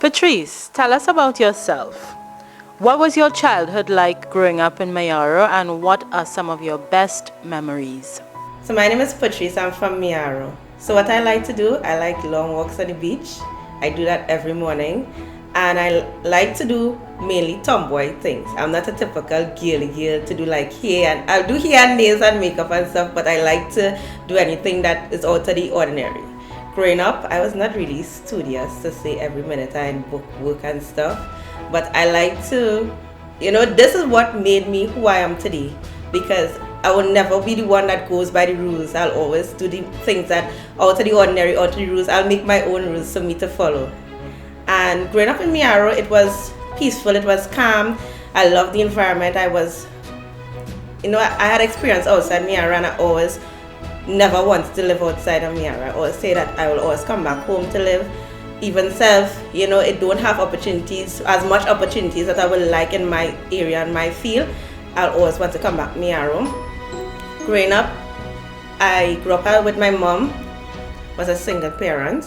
Patrice, tell us about yourself. What was your childhood like growing up in Mayaro, and what are some of your best memories? So my name is Patrice. I'm from Mayaro. So what I like to do, I like long walks on the beach. I do that every morning. And I like to do mainly tomboy things. I'm not a typical girly girl to do like hair, and I'll do hair and nails and makeup and stuff, but I like to do anything that is out of the ordinary. Growing up, I was not really studious to say every minute I book work and stuff, but I like to, this is what made me who I am today, because I will never be the one that goes by the rules. I'll always do the things that out of the ordinary, out of the rules. I'll make my own rules for me to follow. And growing up in Mayaro, it was peaceful, it was calm. I loved the environment. I had experience outside Mayaro, and I always never wanted to live outside of Mayaro. I always say that I will always come back home to live. Even self, it don't have opportunities, as much opportunities that I would like in my area and my field. I'll always want to come back to Mayaro. Growing up, I grew up with my mom, was a single parent,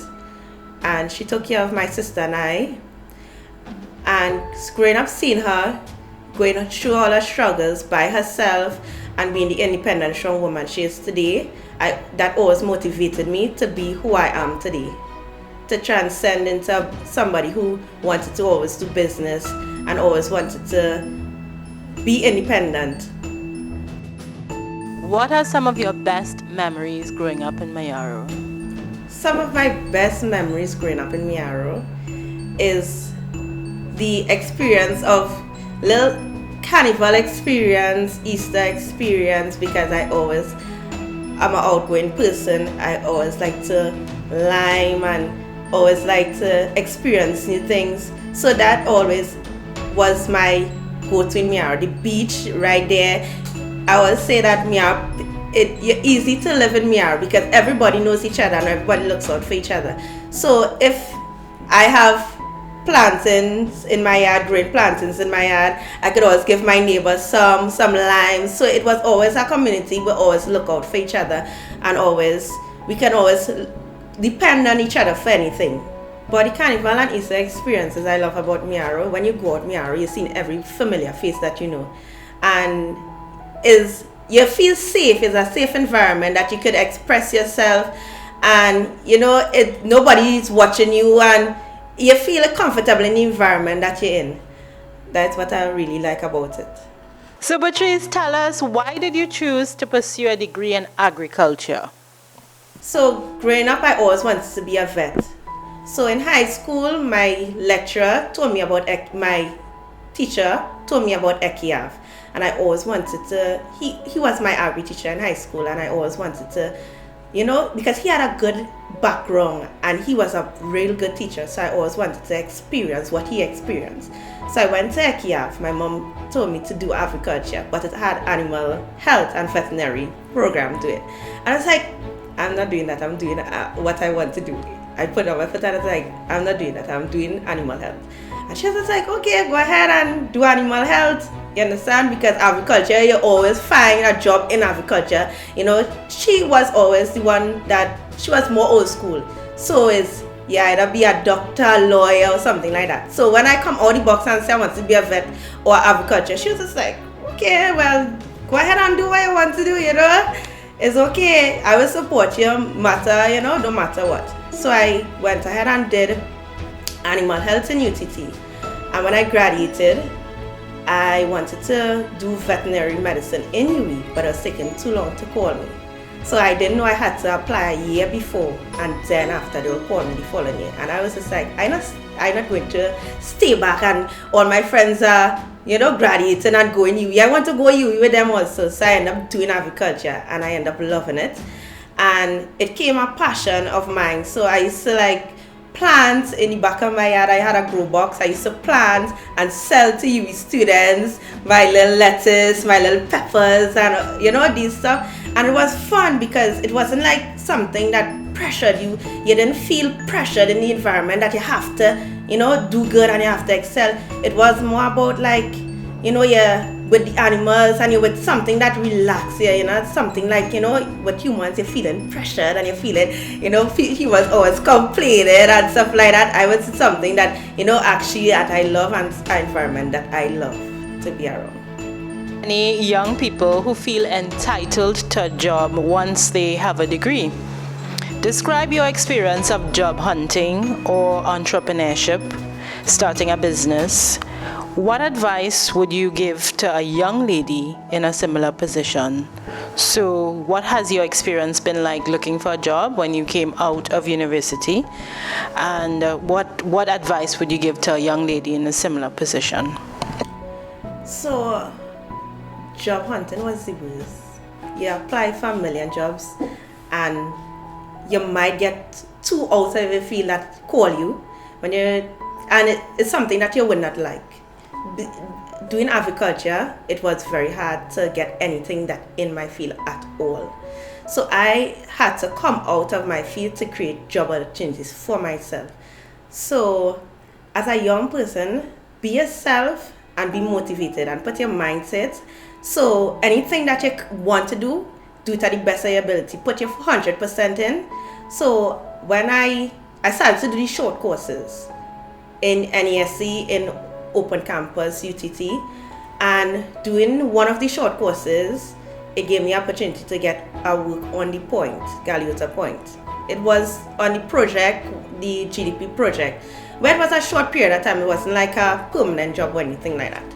and she took care of my sister and I. And growing up, seeing her going through all her struggles by herself and being the independent, strong woman she is today, that always motivated me to be who I am today, to transcend into somebody who wanted to always do business and always wanted to be independent. What are some of your best memories growing up in Mayaro? Some of my best memories growing up in Mayaro is the experience of little carnival experience, Easter experience, because I'm an outgoing person. I always like to lime and always like to experience new things. So that always was my go-to in Mayaro. The beach right there. I always say that Mayaro, you're easy to live in Mayaro because everybody knows each other and everybody looks out for each other. So if I have plantains in my yard, green plantains in my yard, I could always give my neighbors some limes. So it was always a community. We always look out for each other, and we can always depend on each other for anything. But the carnival and Easter experiences I love about Mayaro, when you go out Mayaro, you're seeing every familiar face that you know, and you feel safe. It's a safe environment that you could express yourself, and nobody is watching you, and you feel comfortable in the environment that you're in. That's what I really like about it. So Patrice, tell us, why did you choose to pursue a degree in agriculture? So growing up, I always wanted to be a vet. So in high school, my teacher told me about ECIAF. And I always wanted to, he was my agri teacher in high school, and I always wanted to, because he had a good background and he was a real good teacher, so I always wanted to experience what he experienced. So I went to ECIAF. My mom told me to do agriculture, but it had animal health and veterinary program to it. And I was like, I'm not doing that, I'm doing what I want to do. I put on my foot and I was like, I'm not doing that, I'm doing animal health. And she was like, okay, go ahead and do animal health. You understand? Because agriculture, you always find a job in agriculture. She was always the one that, she was more old school. So either be a doctor, lawyer, or something like that. So when I come out the box and say I want to be a vet or agriculture, she was just like, okay, well, go ahead and do what you want to do, It's okay. I will support you, no matter what. So I went ahead and did animal health in UTT. And when I graduated, I wanted to do veterinary medicine in UE, but it was taking too long to call me. So I didn't know I had to apply a year before, and then after they will call me the following year. And I was just like, I'm not going to stay back, and all my friends are, graduating and going UE. I want to go UE with them also. So I ended up doing agriculture, and I ended up loving it. And it became a passion of mine. So I used to plant in the back of my yard. I had a grow box. I used to plant and sell to UE students my little lettuce, my little peppers, and these stuff. And it was fun because it wasn't like something that pressured you. You didn't feel pressured in the environment that you have to, do good and you have to excel. It was more about you're with the animals, and you're with something that relaxes you, you know, something like, you know, with humans, you're feeling pressured and you're feeling, you know, he was always complaining and stuff like that. I would say something that, you know, actually that I love, and an environment that I love to be around. Many young people who feel entitled to a job once they have a degree. Describe your experience of job hunting or entrepreneurship, starting a business. What advice would you give to a young lady in a similar position? So, what has your experience been like looking for a job when you came out of university? And what advice would you give to a young lady in a similar position? So, job hunting was the worst. You apply for a million jobs, and you might get 2 out of the field that call you and it's something that you would not like. Doing agriculture, it was very hard to get anything that in my field at all. So I had to come out of my field to create job opportunities for myself. So as a young person, be yourself and be motivated and put your mindset. So anything that you want to do it at the best of your ability. Put your 100% in. So when I started to do these short courses in NESC, in Open Campus, UTT, and doing one of the short courses, it gave me opportunity to get a work on the point, Galliota Point. It was on the project, the GDP project, where it was a short period of time. It wasn't like a permanent job or anything like that.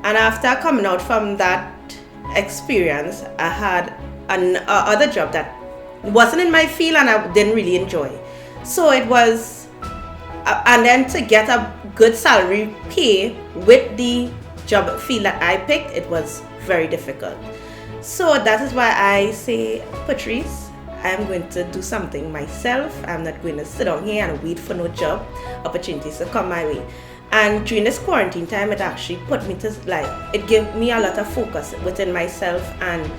And after coming out from that experience, I had other job that wasn't in my field and I didn't really enjoy. So it was, and then to get a good salary pay with the job field that I picked, it was very difficult. So that is why I say, Patrice, I'm going to do something myself. I'm not going to sit down here and wait for no job opportunities to come my way. And during this quarantine time, it actually put me to, like, it gave me a lot of focus within myself. And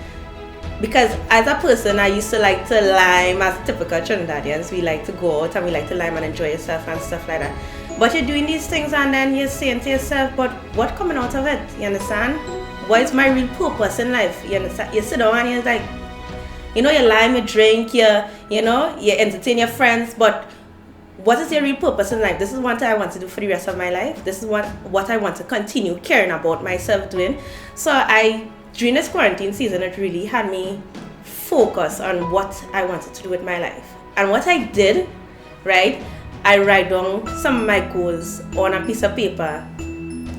because as a person, I used to like to lime, as typical Trinidadians, we like to go out and we like to lime and enjoy yourself and stuff like that. But you're doing these things and then you're saying to yourself, but what coming out of it? You understand? What is my real purpose in life? You understand? You sit down and you're like, you know, you lime, you drink, you entertain your friends, but what is your real purpose in life? This is what I want to do for the rest of my life. This is what I want to continue caring about myself doing. So during this quarantine season, it really had me focus on what I wanted to do with my life. And what I did, right, I write down some of my goals on a piece of paper.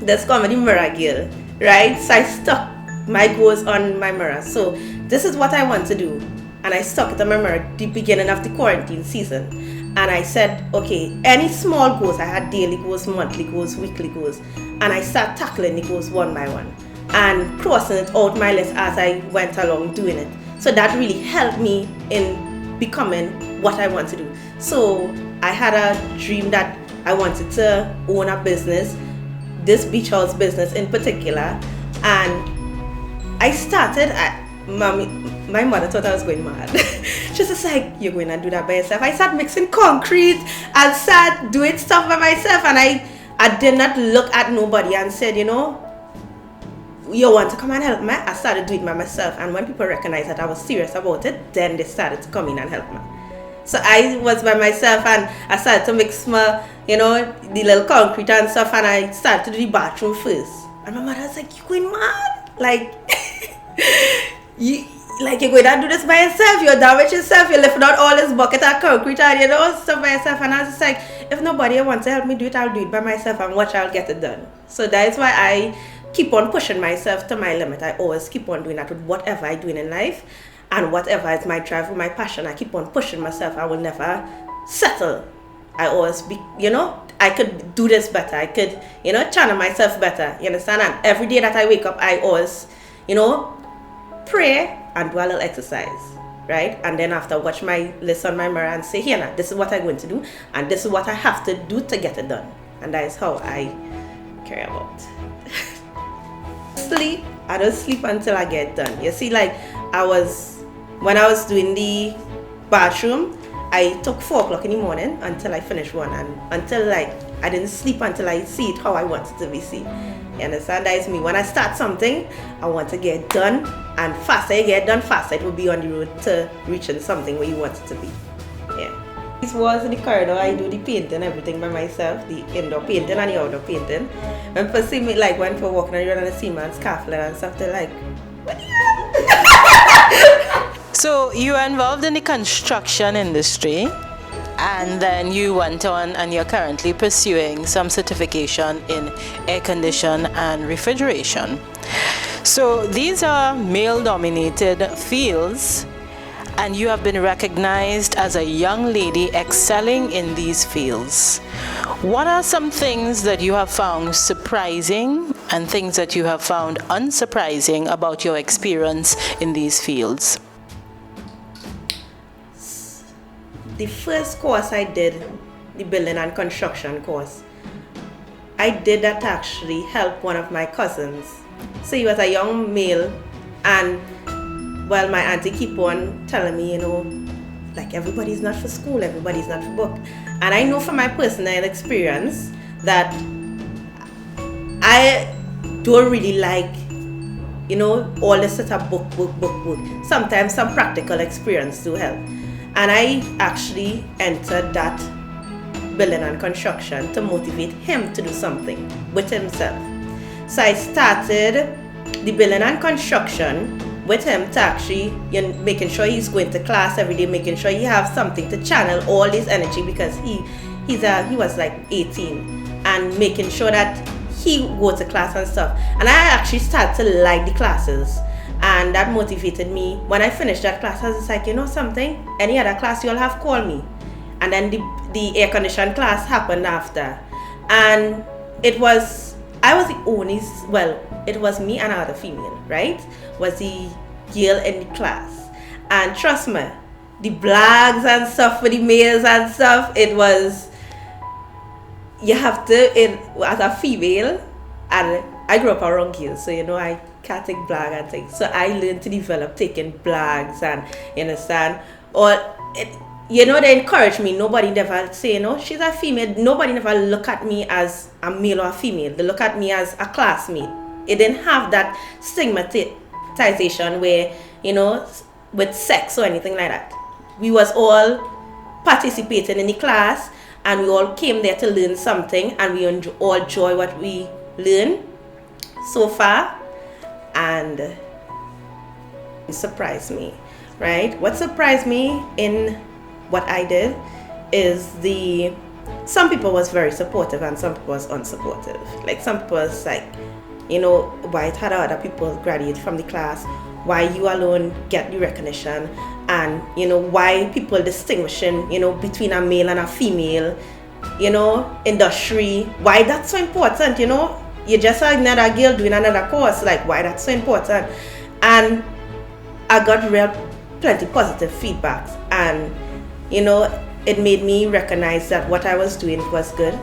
That's called the mirror girl, right? So I stuck my goals on my mirror. So this is what I want to do. And I stuck it on my mirror at the beginning of the quarantine season. And I said, okay, any small goals, I had daily goals, monthly goals, weekly goals. And I started tackling the goals one by one and crossing it out my list as I went along doing it. So that really helped me in becoming what I want to do. So I had a dream that I wanted to own a business, this beach house business in particular. And I started my mother thought I was going mad. She was just like, you're going to do that by yourself. I started mixing concrete and started doing stuff by myself, and I did not look at nobody and said, you know, you want to come and help me? I started doing it by myself, and when people recognized that I was serious about it, then they started to come in and help me. So I was by myself and I started to mix my, you know, the little concrete and stuff, and I started to do the bathroom first. And my mother was like, you're going mad? Like, you're going to do this by yourself, you're damage yourself, you're lifting out all this bucket of concrete and, you know, stuff by yourself. And I was just like, if nobody wants to help me do it, I'll do it by myself and watch, I'll get it done. So that is why I keep on pushing myself to my limit. I always keep on doing that with whatever I do in life, and whatever is my drive or my passion, I keep on pushing myself. I will never settle. I always be, you know, I could do this better. I could, you know, channel myself better. You understand? And every day that I wake up, I always, you know, pray and do a little exercise, right? And then after, watch my list on my mirror and say, here now, this is what I'm going to do, and this is what I have to do to get it done. And that is how I carry about. Sleep, I don't sleep until I get done. You see, like, when I was doing the bathroom, I took 4 o'clock in the morning until I finished one, and until, like, I didn't sleep until I see it how I wanted to be seen. You understand? That is me. When I start something, I want to get done, and faster you get done, faster it will be on the road to reaching something where you want it to be. Yeah. This was in the corridor. I do the painting, everything by myself, the indoor painting and the outdoor painting. When people see me, like when people walking around and they see me and scarfling and stuff, they're like, what the hell? So you are involved in the construction industry, and then you went on and you're currently pursuing some certification in air condition and refrigeration. So these are male-dominated fields, and you have been recognized as a young lady excelling in these fields. What are some things that you have found surprising and things that you have found unsurprising about your experience in these fields? The first course I did, the building and construction course, I did that to actually help one of my cousins. So he was a young male, and well, my auntie keep on telling me, you know, like everybody's not for school, everybody's not for book. And I know from my personal experience that I don't really like, you know, all this sort of book. Sometimes some practical experience do help. And I actually entered that building and construction to motivate him to do something with himself. So I started the building and construction with him to actually, you know, making sure he's going to class every day, making sure he have something to channel all his energy, because he was like 18, and making sure that he go to class and stuff. And I actually started to like the classes. And that motivated me. When I finished that class, I was like, you know something? Any other class you'll have, call me. And then the air conditioned class happened after. And it was me and another female, right? Was the girl in the class. And trust me, the blags and stuff for the males and stuff, it was, you have to, as a female, and I grew up around girls, so you know, I can't take blag and things. So I learned to develop taking blags, and you understand, you know, they encourage me. Nobody never say, you know, she's a female. Nobody never look at me as a male or a female. They look at me as a classmate. It didn't have that stigmatization where, you know, with sex or anything like that. We was all participating in the class, and we all came there to learn something, and we all enjoy what we learn so far. And it surprised me, right? What surprised me in what I did is some people was very supportive and some people was unsupportive. Like some people was like, you know, why it had other people graduate from the class, why you alone get the recognition, and you know, why people distinguishing, you know, between a male and a female, you know, industry, why that's so important, you know. You're just another girl doing another course, like why that's so important. And I got plenty positive feedbacks, and you know, it made me recognize that what I was doing was good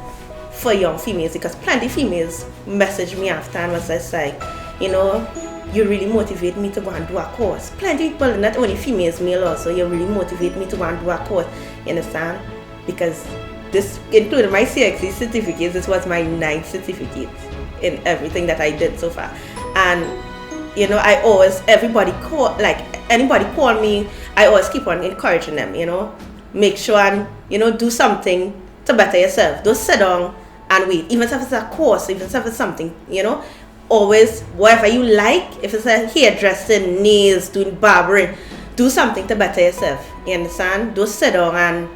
for young females, because plenty females messaged me after and was just like, you know, you really motivate me to go and do a course. Plenty people, not only females, male also, you really motivate me to go and do a course, you understand? Because this included my CXC certificates. This was my 9th certificate in everything that I did so far. And you know, anybody call me, I always keep on encouraging them, you know, make sure and, you know, do something to better yourself. Don't sit down and wait, even if it's a course, even if it's something, you know, always, whatever you like, if it's a hairdressing, nails, doing barbering, do something to better yourself, you understand? Don't sit down and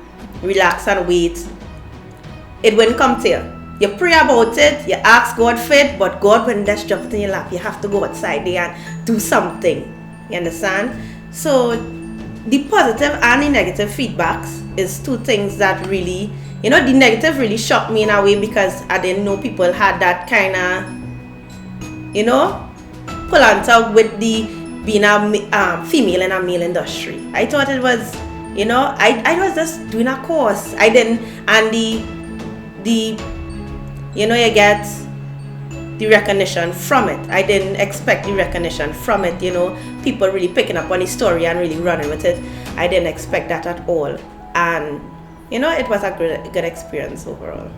relax and wait. It wouldn't come to you. You pray about it, you ask God for it, but God wouldn't just jump it in your lap. You have to go outside there and do something. You understand? So the positive and the negative feedbacks is two things that really, you know, the negative really shocked me in a way, because I didn't know people had that kind of, you know, pull on top with the being a female in a male industry. I thought it was, you know, I was just doing a course. I didn't, and the you know, you get the recognition from it. I didn't expect the recognition from it, you know, people really picking up on the story and really running with it. I didn't expect that at all. And, you know, it was a good experience overall.